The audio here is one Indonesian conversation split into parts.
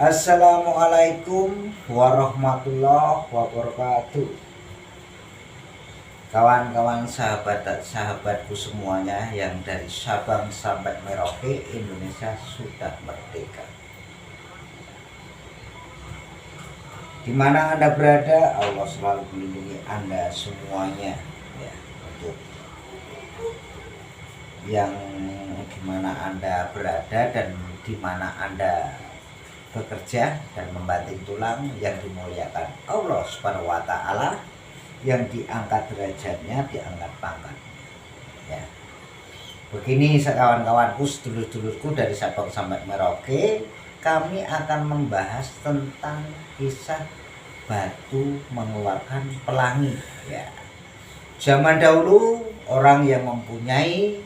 Assalamualaikum warahmatullahi wabarakatuh. Kawan-kawan sahabatku semuanya yang dari Sabang sampai Merauke, Indonesia sudah merdeka. Di mana Anda berada, Allah selalu melindungi Anda semuanya ya, untuk yang dimana Anda berada dan dimana Anda bekerja dan membanting tulang, yang dimuliakan Allah Subhanahu wa Ta'ala, yang diangkat derajatnya, diangkat pangkat ya. Begini kawan-kawanku, sedulur-sedulurku dari Sabang sampai Merauke, kami akan membahas tentang kisah batu mengeluarkan pelangi ya. Zaman dahulu orang yang mempunyai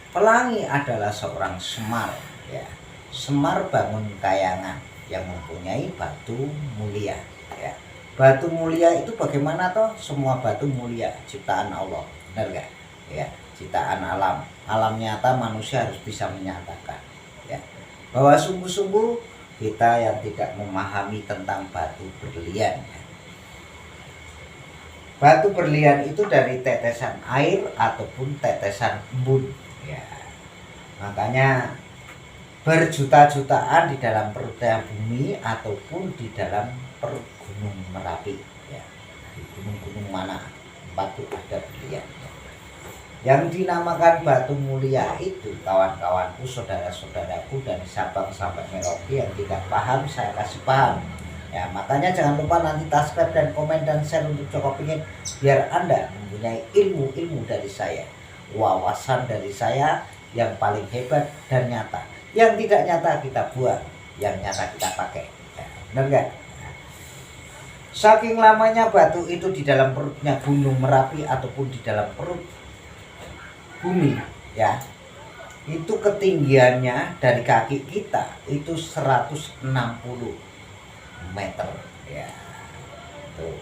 pelangi adalah seorang Semar ya. Semar Bangun Kayangan yang mempunyai batu mulia ya. Batu mulia itu bagaimana toh? Semua batu mulia, ciptaan Allah, benar gak? Ya, ciptaan alam. Alam nyata manusia harus bisa menyatakan ya, bahwa sungguh-sungguh kita yang tidak memahami tentang batu berlian ya. Batu berlian itu dari tetesan air ataupun tetesan embun ya. Makanya berjuta-jutaan di dalam perut bumi ataupun di dalam perut gunung Merapi ya. Di gunung-gunung mana batu ada berlian ya. Yang dinamakan batu mulia itu kawan-kawanku, saudara-saudaraku dari Sabang sampai Merauke, yang tidak paham saya kasih paham ya. Makanya jangan lupa nanti subscribe dan komen dan share untuk Joko Pingin, biar Anda mempunyai ilmu-ilmu dari saya, wawasan dari saya yang paling hebat dan nyata. Yang tidak nyata kita buang, yang nyata kita pakai ya, benar gak? Saking lamanya batu itu di dalam perutnya gunung Merapi ataupun di dalam perut bumi ya, itu ketinggiannya dari kaki kita itu 160 meter ya. Tuh.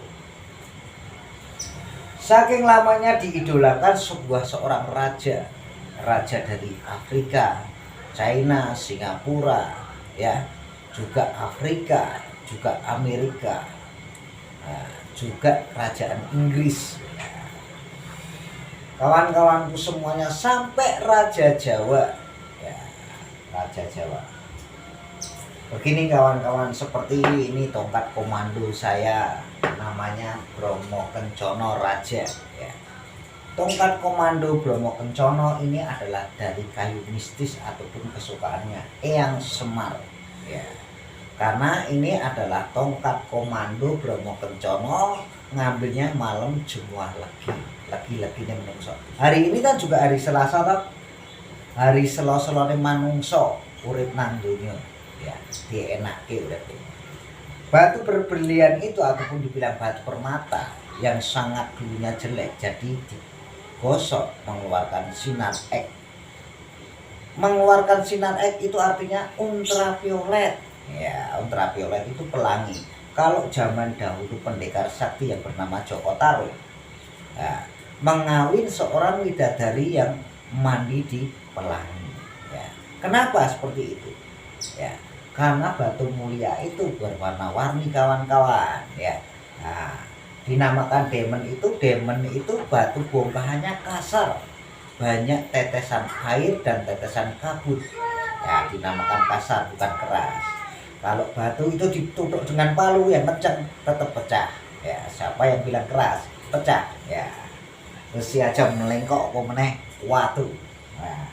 Saking lamanya diidolakan seorang raja dari Afrika, China, Singapura ya, juga Afrika, juga Amerika, nah, juga kerajaan Inggris ya. Kawan-kawanku semuanya sampai Raja Jawa ya, Raja Jawa. Begini kawan-kawan, seperti ini tongkat komando saya, namanya Bromo Kencono Raja ya. Tongkat komando Bromo Kencono ini adalah dari kayu mistis ataupun kesukaannya Eyang Semar ya. Karena ini adalah tongkat komando Bromo Kencono, ngambilnya malam Jumat lagi-laginya menungso. Hari ini kan juga hari Selasa toh. Hari selo-selone manungso urip nang donya ya, dienake urip. Batu berberlian itu ataupun dibilang batu permata yang sangat dulunya jelek, jadi gosok mengeluarkan sinar X. Mengeluarkan sinar X itu artinya ultraviolet ya. Ultraviolet itu pelangi. Kalau zaman dahulu pendekar sakti yang bernama Joko Tarub ya, mengawin seorang widadari yang mandi di pelangi ya. Kenapa seperti itu ya? Karena batu mulia itu berwarna-warni kawan-kawan ya. Nah, dinamakan demon itu batu bongkahannya kasar, banyak tetesan air dan tetesan kabut ya, dinamakan kasar bukan keras. Kalau batu itu ditutup dengan palu yang kencang tetap pecah ya. Siapa yang bilang keras pecah ya, besi aja melengkok kok meneh watu. Nah,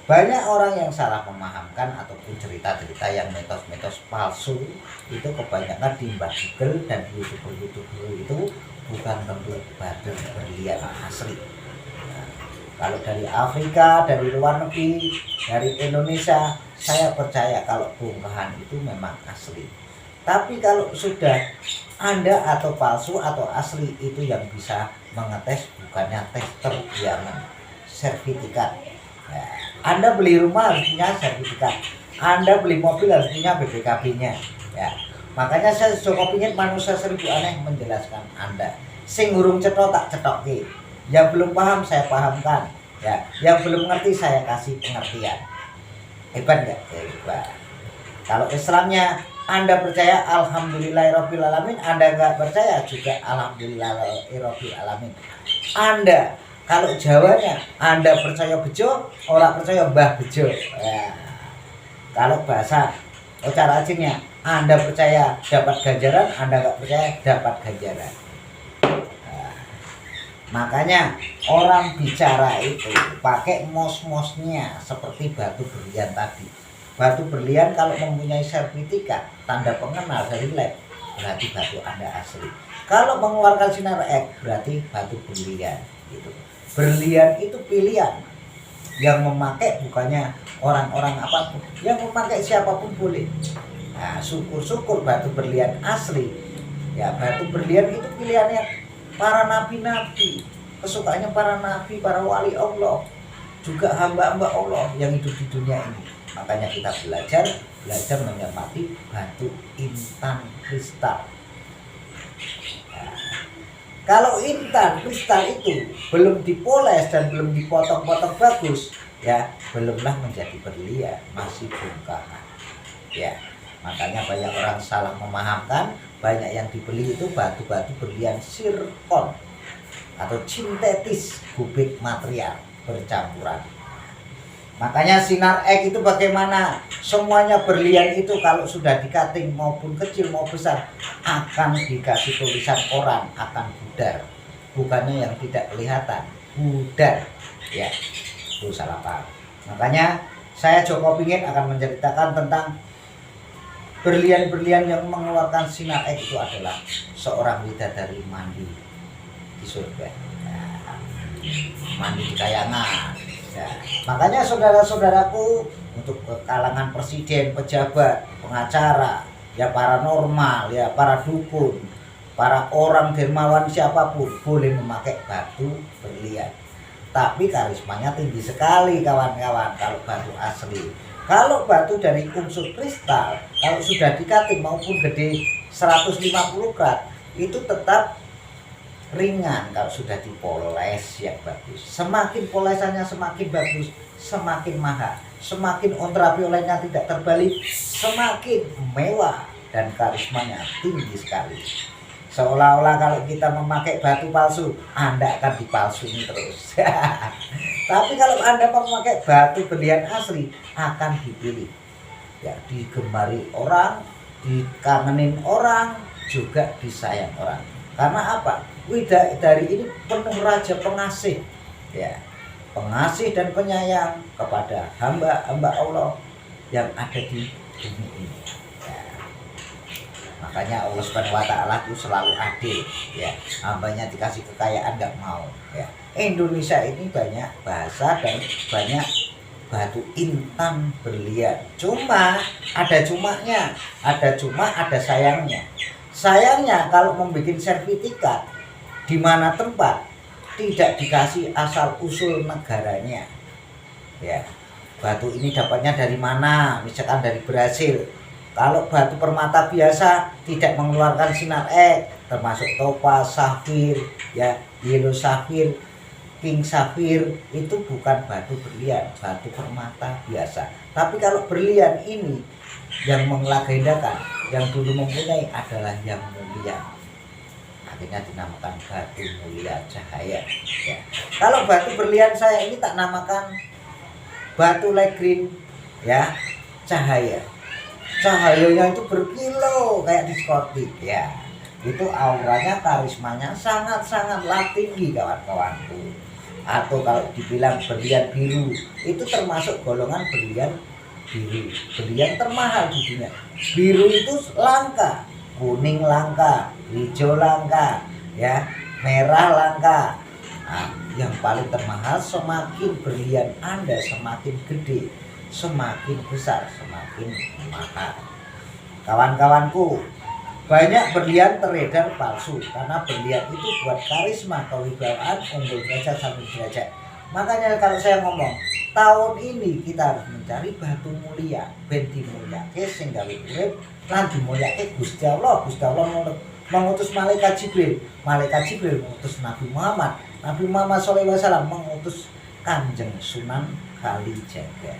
banyak orang yang salah memahamkan ataupun cerita-cerita yang mitos-mitos palsu itu kebanyakan di Mbah Google dan di YouTuber itu bukan tentu batu berlian asli. Nah, kalau dari Afrika, dari luar negeri, dari Indonesia, saya percaya kalau bongkahan itu memang asli. Tapi kalau sudah Anda atau palsu atau asli, itu yang bisa mengetes bukannya tester yang sertifikat ya. Anda beli rumah harus punya sertifikat, Anda beli mobil harus punya BPKB-nya ya. Makanya saya Joko Pingin manusia 1000 aneh menjelaskan Anda. Sing urung cetok tak cetokke, yang belum paham saya pahamkan ya, yang belum ngerti saya kasih pengertian. Hebat nggak? Ya, hebat. Kalau Islamnya Anda percaya alhamdulillahirobbilalamin, Anda nggak percaya juga alhamdulillahirobbilalamin. Anda kalau Jawanya Anda percaya bejo, orang percaya mbah bejo. Ya. Kalau bahasa cara Acehnya Anda percaya dapat ganjaran, Anda nggak percaya dapat ganjaran. Nah, makanya orang bicara itu pakai mos-mosnya seperti batu berlian tadi. Batu berlian kalau mempunyai sertifikat tanda pengenal dari lab, berarti batu Anda asli. Kalau mengeluarkan sinar X, berarti batu berlian gitu. Berlian itu pilihan. Yang memakai bukannya orang-orang apapun, yang memakai siapapun boleh. Nah, syukur-syukur batu berlian asli. Ya, batu berlian itu pilihannya para nabi-nabi, kesukaannya para nabi, para wali Allah, juga hamba-hamba Allah yang hidup di dunia ini. Makanya kita belajar menghormati batu intan kristal. Nah, kalau intan kristal itu belum dipoles dan belum dipotong-potong bagus, ya belumlah menjadi berlian, masih bongkahan. Ya, makanya banyak orang salah memahamkan, banyak yang dibeli itu batu-batu berlian sirkon atau sintetis, kubik material bercampuran. Makanya sinar X itu bagaimana? Semuanya berlian itu kalau sudah dikating maupun kecil mau besar akan dikasih tulisan koran, akan pudar. Bukannya yang tidak kelihatan, pudar. Ya, itu salah paham. Makanya saya Joko Pingin akan menceritakan tentang berlian-berlian yang mengeluarkan sinar X itu adalah seorang bidadari mandi di surga. Nah, mandi di kayangan. Ya, makanya saudara-saudaraku, untuk kalangan presiden, pejabat, pengacara, ya paranormal, ya para dukun, para orang dermawan siapapun boleh memakai batu berlian. Tapi karismanya tinggi sekali kawan-kawan kalau batu asli. Kalau batu dari unsur kristal, kalau sudah dikating maupun gede 150 karat, itu tetap ringan kalau sudah dipoles yang bagus. Semakin polesannya semakin bagus, semakin mahal. Semakin ultravioletnya tidak terbalik, semakin mewah dan karismanya tinggi sekali. Seolah-olah kalau kita memakai batu palsu, Anda akan dipalsuin terus. Tapi kalau Anda memakai batu berlian asli, akan dipilih. Ya, digemari orang, dikangenin orang, juga disayang orang. Karena apa? Widadari ini penuh raja pengasih, ya, pengasih dan penyayang kepada hamba-hamba Allah yang ada di bumi ini. Ya. Makanya Allah Subhanahu Wa Taala itu selalu adil, ya. Hambanya dikasih kekayaan nggak mau. Ya. Indonesia ini banyak bahasa dan banyak batu intan berlian. Cuma ada cumanya, ada sayangnya. Sayangnya kalau membuat sertifikat di mana tempat tidak dikasih asal usul negaranya. Ya, batu ini dapatnya dari mana? Misalkan dari Brasil. Kalau batu permata biasa tidak mengeluarkan sinar X, termasuk topaz, safir, ya, yellow safir, pink safir, itu bukan batu berlian, batu permata biasa. Tapi kalau berlian ini yang menglegendakan, yang dulu mempunyai adalah yang mulia. Akhirnya dinamakan batu mulia cahaya. Ya. Kalau batu berlian saya ini tak namakan batu legrin, ya, cahaya. Cahayanya itu berkilau kayak diskotik, ya. Itu auranya, karismanya sangat-sangatlah tinggi kawan-kawanku. Atau kalau dibilang berlian biru, itu termasuk golongan berlian biru. Berlian termahal di dunia. Biru itu langka, kuning langka, hijau langka, ya, merah langka. Nah, yang paling termahal, semakin berlian Anda semakin gede, semakin besar, semakin mahal. Kawan-kawanku, banyak berlian teredar palsu karena berlian itu buat karisma, kewibawaan, unggul derajat sampai derajat. Makanya kalau saya ngomong, tahun ini kita harus mencari batu mulia, ben dimulyake sing gawe urip lan dimulyake Gusti Allah. Gusti Allah mengutus malaikat Jibril. Malaikat Jibril mengutus Nabi Muhammad. Nabi Muhammad SAW mengutus Kanjeng Sunan Kalijaga.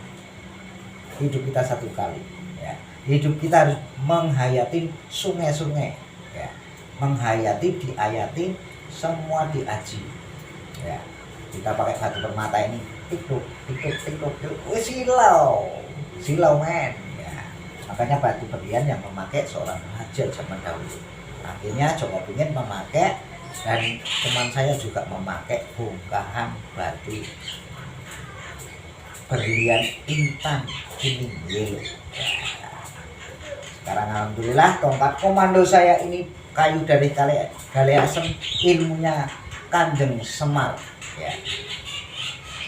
Hidup kita satu kali, ya. Hidup kita harus menghayati sungai-sungai, ya. Menghayati, diayati, semua diaji, ya. Kita pakai batu permata ini, tikuk, silau men, ya. Makanya batu berlian yang memakai seorang raja zaman dahulu. Akhirnya Joko ingin memakai, dan teman saya juga memakai bongkahan batu berlian intan kuning yellow, ya. Sekarang alhamdulillah tongkat komando saya ini kayu dari Gale Asem, ilmunya Kanjeng Semar, ya.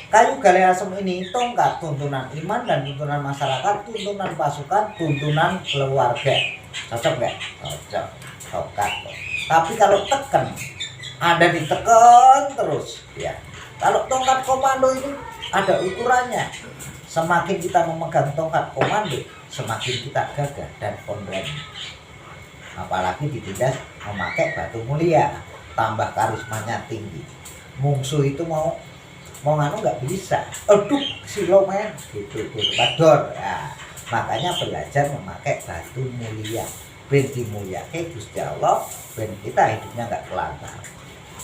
Kayu Gale Asem ini tongkat tuntunan iman dan tuntunan masyarakat, tuntunan pasukan, tuntunan keluarga. Cocok nggak? Cocok. Tongkat. Tapi kalau tekan, Anda ditekan terus, ya. Kalau tongkat komando ini ada ukurannya. Semakin kita memegang tongkat komando, semakin kita gagah dan pemberani. Apalagi ditindas memakai batu mulia, tambah karismanya tinggi. Musuh itu mau nganu nggak bisa. Aduh, silau men, gitu pador. Ya, makanya belajar memakai batu mulia. Ben dimuliakan Gusti Allah, ben kita hidupnya nggak kelantar.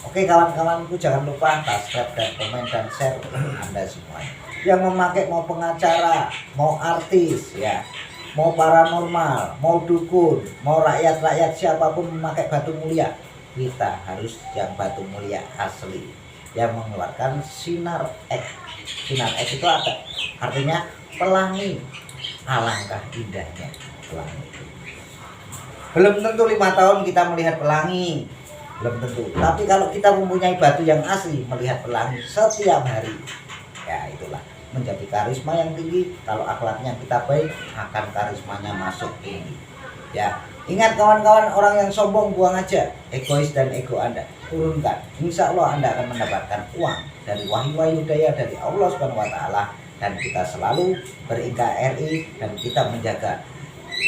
Oke kawan-kawanku, jangan lupa subscribe dan komen dan share untuk Anda semuanya. Yang memakai mau pengacara, mau artis, ya, mau paranormal, mau dukun, mau rakyat-rakyat siapapun memakai batu mulia, kita harus yang batu mulia asli yang mengeluarkan sinar X. Sinar X itu apa? Artinya pelangi. Alangkah indahnya pelangi. Belum tentu 5 tahun kita melihat pelangi, belum tentu. Tapi kalau kita mempunyai batu yang asli, melihat pelangi setiap hari, ya itulah menjadi karisma yang tinggi. Kalau akhlaknya kita baik, akan karismanya masuk tinggi, ya. Ingat kawan-kawan, orang yang sombong buang aja, egois dan ego Anda turunkan. Insya Allah Anda akan mendapatkan uang dari wahyu-wahyu daya dari Allah Subhanahu Wa Taala. Dan kita selalu ber-NKRI dan kita menjaga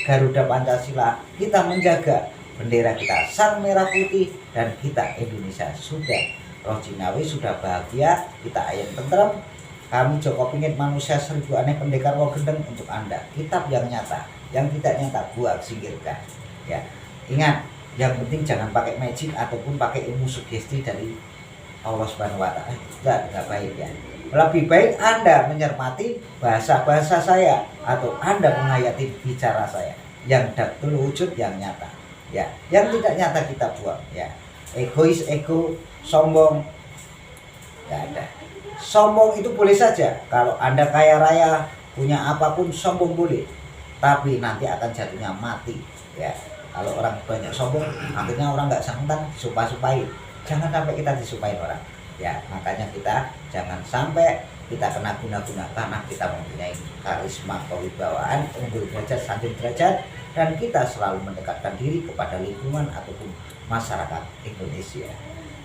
Garuda Pancasila, kita menjaga bendera kita sang merah putih, dan kita Indonesia sudah Rojinawi, sudah bahagia, kita ayam tentrem. Kami Joko Pingit manusia 1000 aneh pendekar gendeng untuk Anda. Kitab yang nyata, yang tidak nyata buat singkirkan, ya. Ingat, yang penting jangan pakai magic ataupun pakai ilmu sugesti dari Allah Subhanahu Wa Taala. Tidak baik, ya. Lebih baik Anda menyermati bahasa-bahasa saya atau Anda menghayati bicara saya yang daktul wujud, yang nyata, ya. Yang tidak nyata kita buang, ya. Egois, ego, sombong, nggak ada. Sombong itu boleh saja, kalau Anda kaya raya, punya apapun, sombong boleh, tapi nanti akan jatuhnya mati, ya. Kalau orang banyak sombong, akhirnya orang nggak sangkan, disumpah-sumpahin. Jangan sampai kita disumpahin orang, ya. Makanya kita jangan sampai kita kena guna-guna, karena kita mempunyai karisma, kewibawaan, unggul derajat, sanjung derajat, dan kita selalu mendekatkan diri kepada lingkungan ataupun masyarakat Indonesia,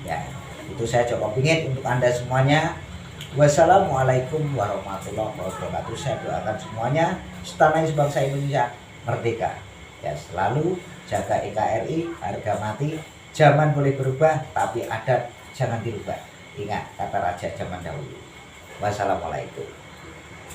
ya. Itu saya Joko Pingit untuk Anda semuanya. Wassalamualaikum warahmatullahi wabarakatuh. Saya doakan semuanya setanai sebangsa Indonesia merdeka, ya. Selalu jaga NKRI, harga mati. Zaman boleh berubah, tapi adat jangan dirubah. Ingat kata raja zaman dahulu. Wassalamualaikum.